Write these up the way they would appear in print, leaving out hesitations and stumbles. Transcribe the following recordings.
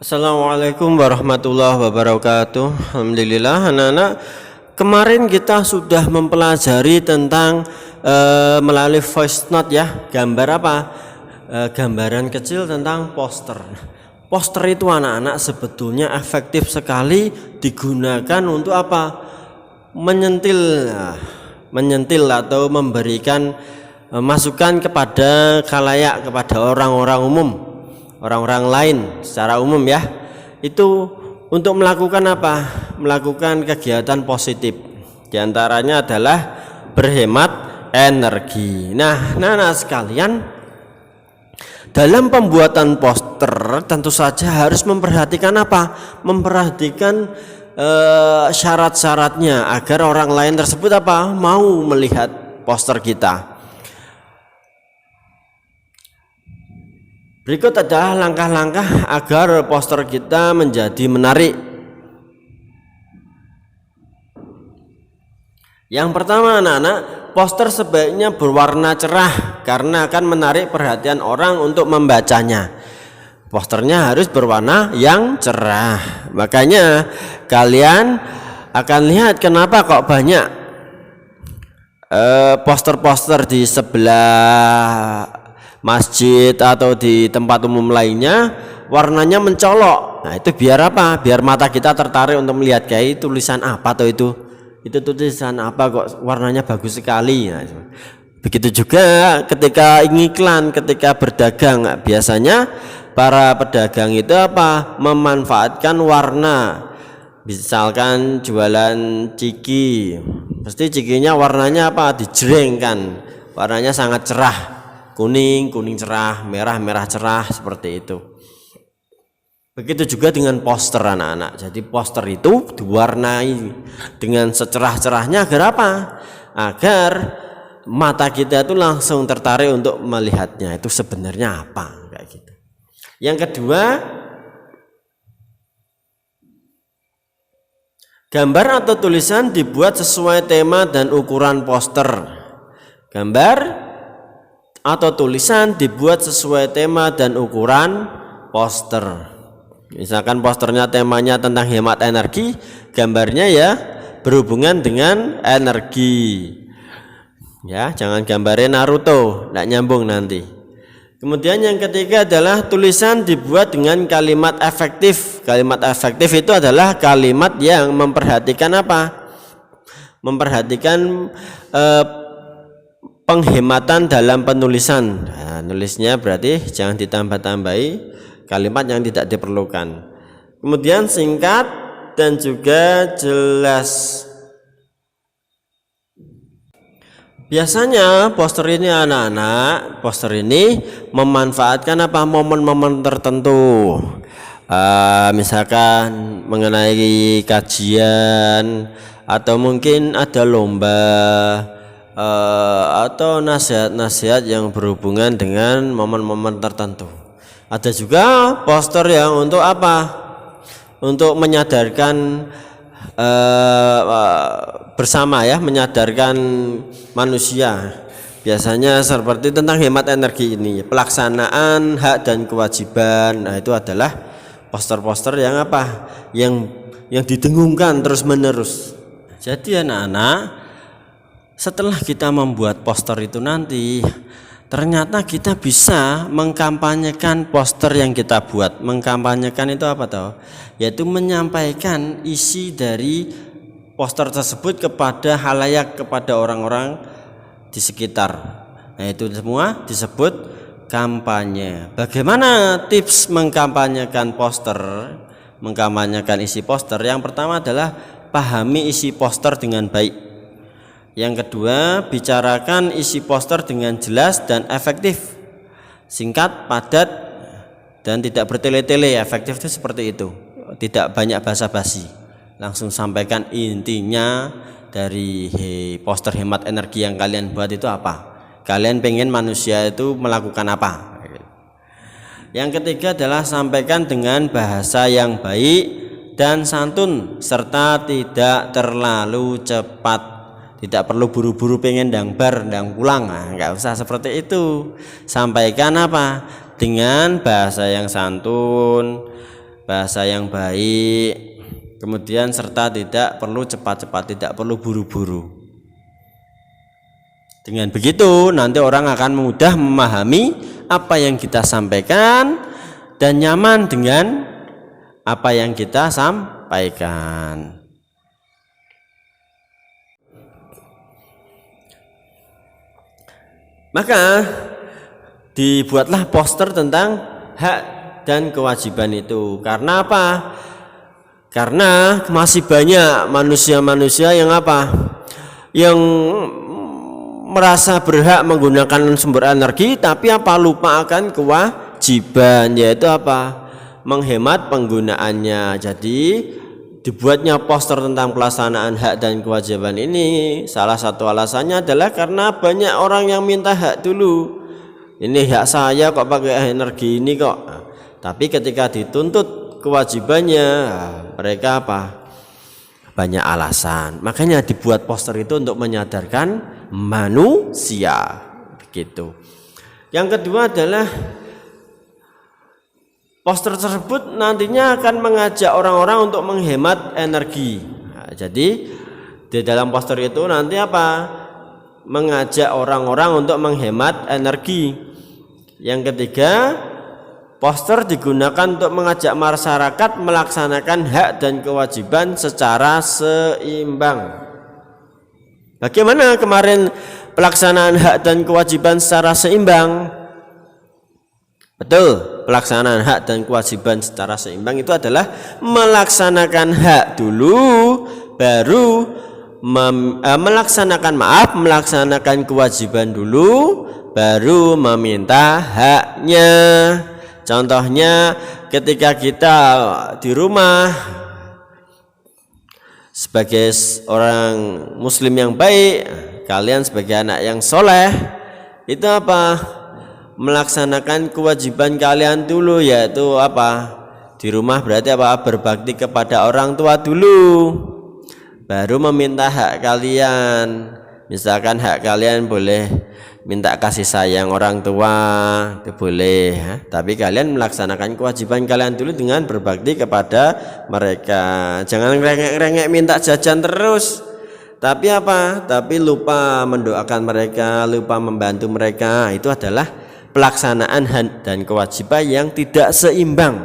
Assalamualaikum warahmatullahi wabarakatuh. Alhamdulillah anak-anak, kemarin kita sudah mempelajari tentang melalui voice note ya, gambar apa? Gambaran kecil tentang poster. Poster itu anak-anak sebetulnya efektif sekali digunakan untuk apa? Menyentil atau memberikan masukan kepada khalayak, kepada orang-orang umum, orang-orang lain secara umum ya, itu untuk melakukan apa? Melakukan kegiatan positif. Di antaranya adalah berhemat energi. Nah, sekalian, dalam pembuatan poster tentu saja harus memperhatikan apa? Memperhatikan syarat-syaratnya agar orang lain tersebut apa? Mau melihat poster kita. Berikut adalah langkah-langkah agar poster kita menjadi menarik. Yang pertama anak-anak, poster sebaiknya berwarna cerah karena akan menarik perhatian orang untuk membacanya. Posternya harus berwarna yang cerah. Makanya kalian akan lihat kenapa kok banyak poster-poster di sebelah masjid atau di tempat umum lainnya warnanya mencolok. Nah, itu biar apa? Biar mata kita tertarik untuk melihat kayak tulisan apa atau itu tulisan apa kok warnanya bagus sekali. Nah, begitu juga ketika iklan, ketika berdagang, biasanya para pedagang itu apa? Memanfaatkan warna. Misalkan jualan ciki, pasti cikinya warnanya apa? Dijrengkan, warnanya sangat cerah. Kuning cerah, merah cerah, seperti itu. Begitu juga dengan poster anak-anak. Jadi poster itu diwarnai dengan secerah-cerahnya agar apa? Agar mata kita itu langsung tertarik untuk melihatnya. Itu sebenarnya apa? Kayak gitu. Yang kedua, gambar atau tulisan dibuat sesuai tema dan ukuran poster. Gambar atau tulisan dibuat sesuai tema dan ukuran poster. Misalkan posternya temanya tentang hemat energi, gambarnya ya berhubungan dengan energi. Ya, jangan gambarnya Naruto, tidak nyambung nanti. Kemudian yang ketiga adalah tulisan dibuat dengan kalimat efektif. Kalimat efektif itu adalah kalimat yang memperhatikan apa? Memperhatikan penghematan dalam penulisan. Nah, nulisnya berarti jangan ditambah-tambahi kalimat yang tidak diperlukan. Kemudian singkat dan juga jelas. Biasanya poster ini anak-anak, poster ini memanfaatkan apa? Momen-momen tertentu. Misalkan mengenai kajian atau mungkin ada lomba atau nasihat-nasihat yang berhubungan dengan momen-momen tertentu. Ada juga poster yang untuk apa? Untuk menyadarkan bersama ya, menyadarkan manusia. Biasanya seperti tentang hemat energi ini, pelaksanaan hak dan kewajiban. Nah, itu adalah poster-poster yang apa? Yang didengungkan terus-menerus. Jadi anak-anak, setelah kita membuat poster itu nanti, ternyata kita bisa mengkampanyekan poster yang kita buat. Mengkampanyekan itu apa tahu? Yaitu menyampaikan isi dari poster tersebut kepada khalayak, kepada orang-orang di sekitar. Nah, itu semua disebut kampanye. Bagaimana tips mengkampanyekan poster? Mengkampanyekan isi poster, yang pertama adalah pahami isi poster dengan baik. Yang kedua, bicarakan isi poster dengan jelas dan efektif, singkat, padat, dan tidak bertele-tele. Efektif itu seperti itu, tidak banyak basa-basi, langsung sampaikan intinya dari poster hemat energi yang kalian buat itu apa. Kalian pengen manusia itu melakukan apa. Yang ketiga adalah sampaikan dengan bahasa yang baik dan santun serta tidak terlalu cepat. Tidak perlu buru-buru pengen ndang pulang, nah, nggak usah seperti itu. Sampaikan apa? Dengan bahasa yang santun, bahasa yang baik, kemudian serta tidak perlu cepat-cepat, tidak perlu buru-buru. Dengan begitu nanti orang akan mudah memahami apa yang kita sampaikan dan nyaman dengan apa yang kita sampaikan. Maka dibuatlah poster tentang hak dan kewajiban itu. Karena apa? Karena masih banyak manusia-manusia yang apa? Yang merasa berhak menggunakan sumber energi, tapi apa? Lupa akan kewajiban, yaitu apa? Menghemat penggunaannya. Jadi dibuatnya poster tentang pelaksanaan hak dan kewajiban ini salah satu alasannya adalah karena banyak orang yang minta hak dulu. Ini hak saya kok pakai energi ini kok. Tapi ketika dituntut kewajibannya, mereka apa? Banyak alasan. Makanya dibuat poster itu untuk menyadarkan manusia. Begitu. Yang kedua adalah poster tersebut nantinya akan mengajak orang-orang untuk menghemat energi. Nah, jadi di dalam poster itu nanti apa? Mengajak orang-orang untuk menghemat energi. Yang ketiga, poster digunakan untuk mengajak masyarakat melaksanakan hak dan kewajiban secara seimbang. Bagaimana kemarin pelaksanaan hak dan kewajiban secara seimbang? Betul, pelaksanaan hak dan kewajiban secara seimbang itu adalah melaksanakan hak dulu, baru melaksanakan kewajiban dulu, baru meminta haknya. Contohnya ketika kita di rumah sebagai orang muslim yang baik, kalian sebagai anak yang soleh, itu apa? Melaksanakan kewajiban kalian dulu, yaitu apa? Di rumah berarti apa? Berbakti kepada orang tua dulu, baru meminta hak kalian. Misalkan hak kalian boleh minta kasih sayang orang tua, itu boleh ya. Tapi kalian melaksanakan kewajiban kalian dulu dengan berbakti kepada mereka. Jangan rengek-rengek minta jajan terus, tapi apa? Tapi lupa mendoakan mereka, lupa membantu mereka. Itu adalah pelaksanaan hak dan kewajiban yang tidak seimbang.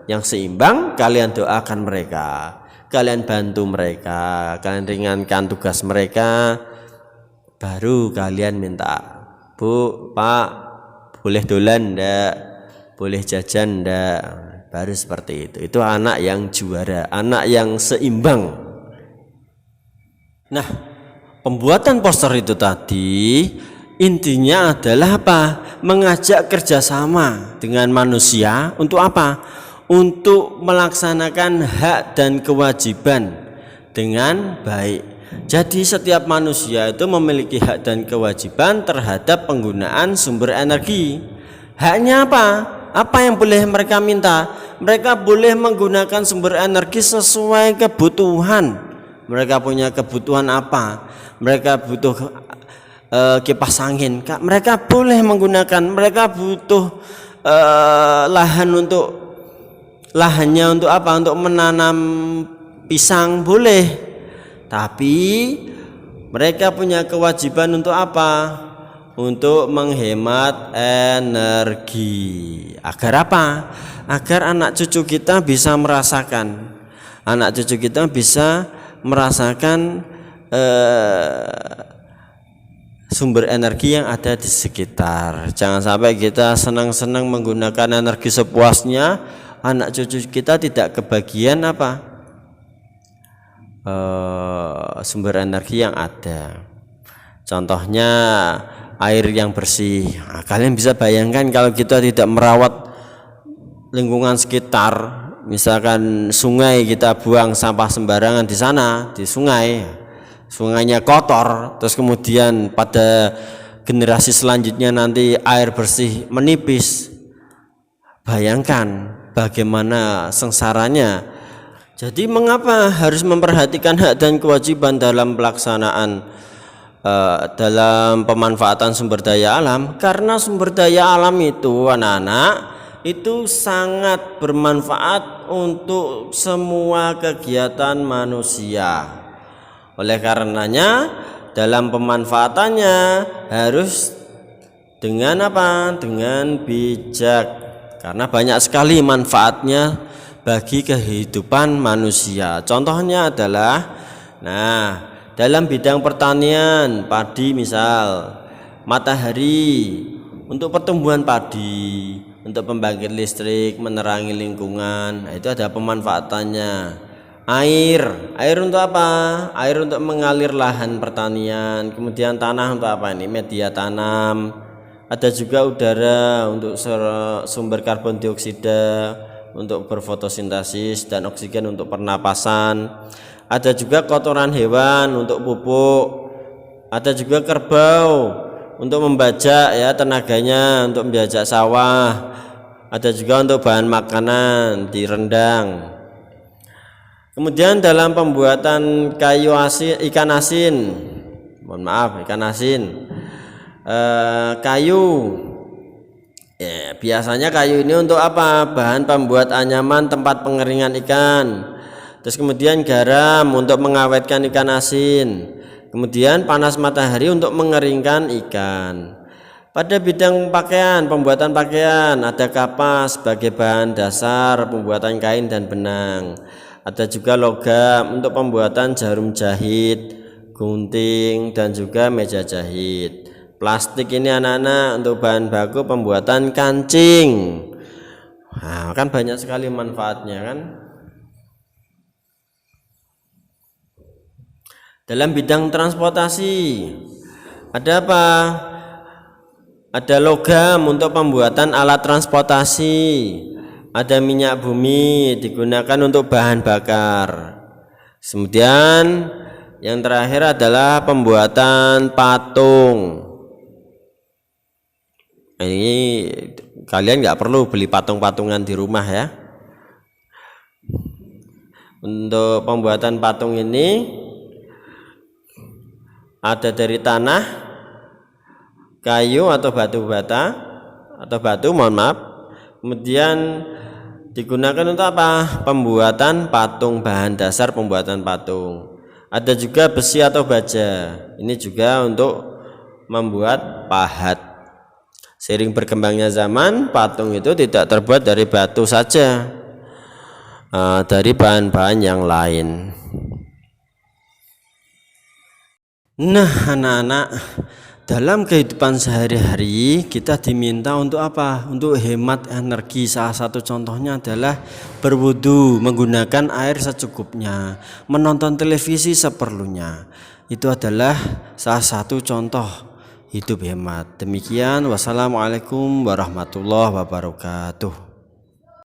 Yang seimbang kalian doakan mereka, kalian bantu mereka, kalian ringankan tugas mereka, baru kalian minta, Bu, Pak, boleh dolan ndak? Boleh jajan ndak? Baru seperti itu. Itu anak yang juara, anak yang seimbang. Nah, pembuatan poster itu tadi intinya adalah apa? Mengajak kerjasama dengan manusia untuk apa? Untuk melaksanakan hak dan kewajiban dengan baik. Jadi setiap manusia itu memiliki hak dan kewajiban terhadap penggunaan sumber energi. Haknya apa? Apa yang boleh mereka minta? Mereka boleh menggunakan sumber energi sesuai kebutuhan. Mereka punya kebutuhan apa? Mereka butuh kipas angin, mereka boleh menggunakan. Mereka butuh lahannya untuk apa? Untuk menanam pisang, boleh. Tapi mereka punya kewajiban untuk apa? Untuk menghemat energi. Agar apa? Agar anak cucu kita bisa merasakan. Anak cucu kita bisa merasakan sumber energi yang ada di sekitar. Jangan sampai kita senang-senang menggunakan energi sepuasnya, anak cucu kita tidak kebagian apa? Sumber energi yang ada. Contohnya air yang bersih. Nah, kalian bisa bayangkan kalau kita tidak merawat lingkungan sekitar, misalkan sungai, kita buang sampah sembarangan di sana, di sungai. Sungainya kotor, terus kemudian pada generasi selanjutnya nanti air bersih menipis. Bayangkan bagaimana sengsaranya. Jadi mengapa harus memperhatikan hak dan kewajiban dalam pelaksanaan dalam pemanfaatan sumber daya alam? Karena sumber daya alam itu anak-anak itu sangat bermanfaat untuk semua kegiatan manusia. Oleh karenanya dalam pemanfaatannya harus dengan apa? Dengan bijak. Karena banyak sekali manfaatnya bagi kehidupan manusia. Contohnya adalah dalam bidang pertanian, padi misal, matahari untuk pertumbuhan padi, untuk pembangkit listrik, menerangi lingkungan, itu ada pemanfaatannya. Air untuk apa? Air untuk mengalir lahan pertanian. Kemudian tanah untuk apa ini? Media tanam. Ada juga udara untuk sumber karbon dioksida, untuk berfotosintesis, dan oksigen untuk pernapasan. Ada juga kotoran hewan untuk pupuk. Ada juga kerbau untuk membajak ya, tenaganya untuk membajak sawah. Ada juga untuk bahan makanan di rendang. Kemudian dalam pembuatan ikan asin, kayu ya, biasanya kayu ini untuk apa? Bahan pembuat anyaman tempat pengeringan ikan. Terus kemudian garam untuk mengawetkan ikan asin. Kemudian panas matahari untuk mengeringkan ikan. Pada bidang pakaian, pembuatan pakaian, ada kapas sebagai bahan dasar pembuatan kain dan benang. Ada juga logam untuk pembuatan jarum jahit, gunting, dan juga meja jahit. Plastik ini anak-anak untuk bahan baku pembuatan kancing. Nah, kan banyak sekali manfaatnya kan. Dalam bidang transportasi ada apa? Ada logam untuk pembuatan alat transportasi. Ada minyak bumi digunakan untuk bahan bakar. Kemudian yang terakhir adalah pembuatan patung. Ini kalian nggak perlu beli patung-patungan di rumah ya. Untuk pembuatan patung ini ada dari tanah, kayu atau batu bata atau batu, kemudian digunakan untuk apa? Pembuatan patung, bahan dasar pembuatan patung. Ada juga besi atau baja, ini juga untuk membuat pahat. Seiring berkembangnya zaman, patung itu tidak terbuat dari batu saja, dari bahan-bahan yang lain. Nah anak-anak, dalam kehidupan sehari-hari kita diminta untuk apa? Untuk hemat energi. Salah satu contohnya adalah berwudu menggunakan air secukupnya, menonton televisi seperlunya. Itu adalah salah satu contoh hidup hemat. Demikian, wassalamualaikum warahmatullahi wabarakatuh.